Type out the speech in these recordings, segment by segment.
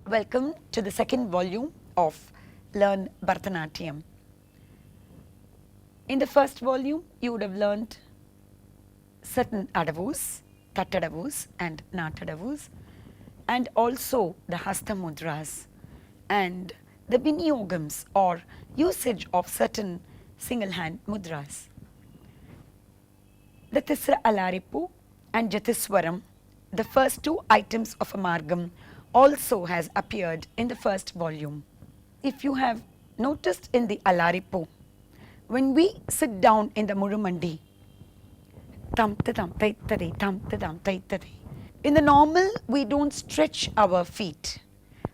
Welcome to the second volume of Learn Bharatanatyam. In the first volume, you would have learned certain adavus, Khuttadavus and Natadavus, and also the Hasta Mudras and the Viniyogams or usage of certain single hand mudras. The Tisra Alaripu and Jatiswaram, the first two items of a margam, also has appeared in the first volume. If you have noticed in the Alaripu, when we sit down in the Murumandi, in the normal we don't stretch our feet,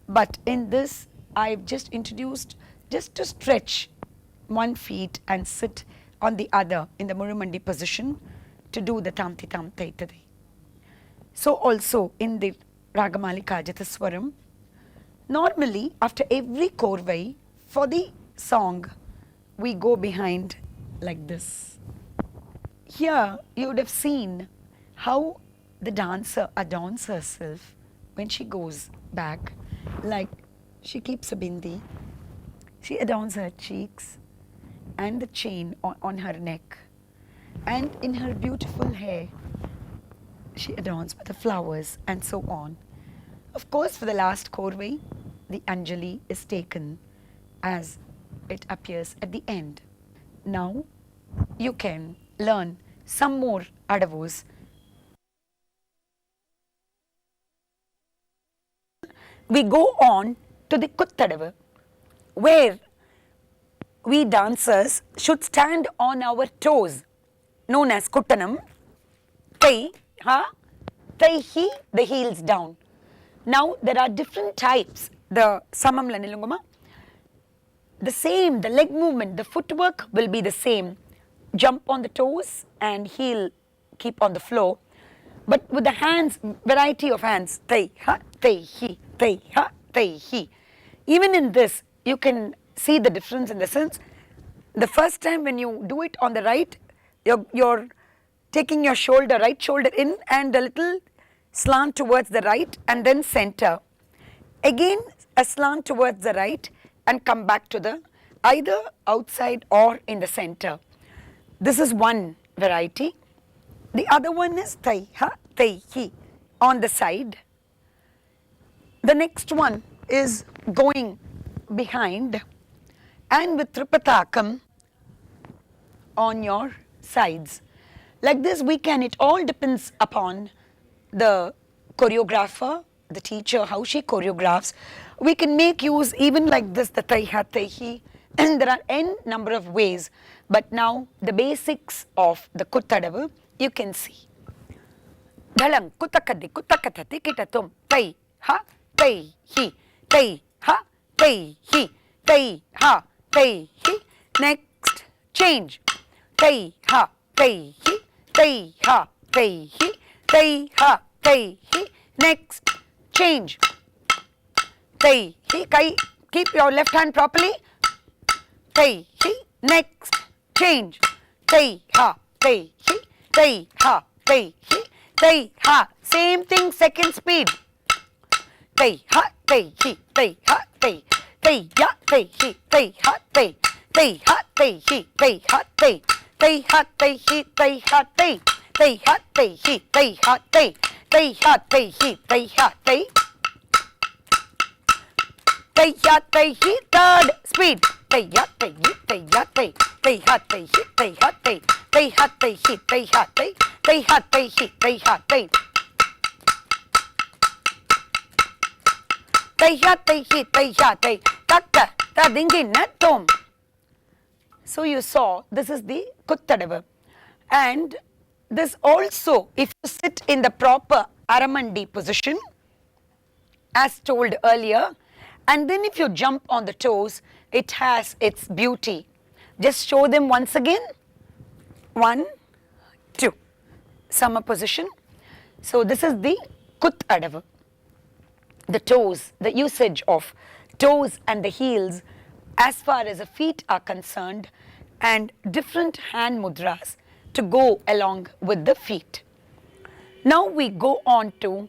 but in this I've just introduced just to stretch one feet and sit on the other in the Murumandi position to do the tam tam taitadi. So also in the Ragamalika Jataswaram, normally after every korvai for the song we go behind like this. Here you would have seen how the dancer adorns herself when she goes back, like she keeps a bindi, she adorns her cheeks and the chain on her neck, and in her beautiful hair she adorns with the flowers and so on. Of course, for the last korvai, the Anjali is taken as it appears at the end. Now you can learn some more adavus. We go on to the Khuttadavu, where we dancers should stand on our toes, known as Kuttanam, Thai, Ha, Thai, Hi, the heels down. Now there are different types, the Samam Lanilungama, the same, the leg movement, the footwork will be the same. Jump on the toes and heel keep on the floor. But with the hands, variety of hands, Thai, Ha, Thai, Hi, Thai, Ha, Thai, Hi. Even in this, you can see the difference in the sense, the first time when you do it on the right, you're taking your shoulder, right shoulder in and a little slant towards the right and then center. Again a slant towards the right and come back to the either outside or in the center. This is one variety. The other one is Thai, Ha, Thai, Hi on the side. The next one is going behind and with Tripatakam on your sides. Like this we can, it all depends upon the choreographer, the teacher, how she choreographs. We can make use even like this, the Thai, Ha, Thai, Hi, and there are n number of ways. But now the basics of the Khuttadavu you can see. Dhalang, Kuttakadi, Kuttakatati, Kitatum, Thai, Ha, Thai, Hi, Thai, Ha, Thai, Hi, Thai, Ha, Thai, Hi. Next, change. Thai, Ha, Thai, Hi, Thai, Ha, Thai, Hi, Thai, Ha, Thai, Hi. Next, change. Thai, Hi, Kai, keep your left hand properly. Thai, Hi. Next, change. Thai, Ha, Thai, Hi, Thai, Ha, Thai, Hi, Thai, Ha. Same thing, second speed. Thai, Ha, Thai, Hi, Thai, Ha, Thai, Thai, Ya, Thai, Hi, Thai, Ha, Thai, Thai, Ha, Thai, Hi, Thai, Ha, Thai, Thai, Ha, Thai, Hi, Thai, Ha, Thai, Thai, Ha, Thai, Hi, Thai, Ha, Thai, Thai, Ha, Thai, Hi, Thai, Ha, Thai, Thai, Ha, Thai, Hi, third speed. Thai, Ya, Thai, Hi, Thai, Ya, Thai, Thai, Ha, Thai, Hi, Thai, Ha, Thai, Thai, Ha, Thai, Hi, Thai, Ha, Thai, Thai, Ha, Thai, Hi, Thai, Ha, Thai, Thai, Ha, Thai, Hi, Thai, Ha, Thai, Takka, Tadinginatum. So you saw this is the Khuttadavu, and this also, if you sit in the proper Aramandi position as told earlier, and then if you jump on the toes, it has its beauty. Just show them once again. 1, 2, summer position. So this is the Khuttadavu. The toes, the usage of toes and the heels as far as the feet are concerned, and different hand mudras to go along with the feet. Now we go on to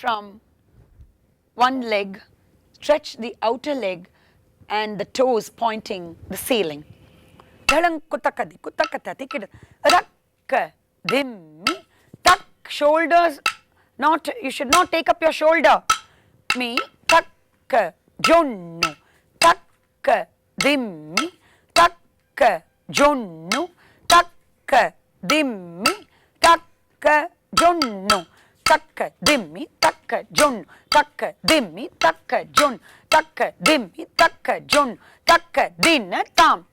from one leg, stretch the outer leg and the toes pointing the ceiling. Dhalang kutakadi kutakatati kid rakka dimmi tak shoulders not you should not take up your shoulder. Me takka jonnu takka dimmi takka jonnu takka dimmi takka jonnu takka dimmi takka jonnu takka dimmi takka jonnu takka dimmi takka jonnu takka dinatam.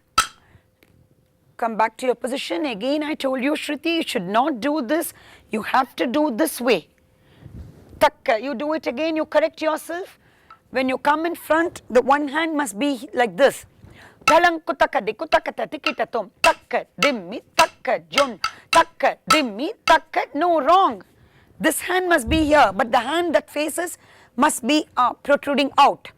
Come back to your position. Again I told you, Shruti, you should not do this. You have to do this way. Takka, you do it again, you correct yourself. When you come in front, the one hand must be like this. Dhalang kutakadi kutakatati kitatum takka dimmi takka jon takka dimmi takka. No, wrong. This hand must be here, but the hand that faces must be protruding out.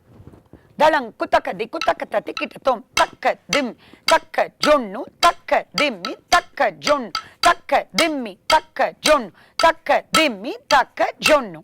Dhalang kutakadi kutakatati kitatum takka dim takka jonnu takka dimmi takka jon takka dimmi takka jon takka dimmi takka jonnu.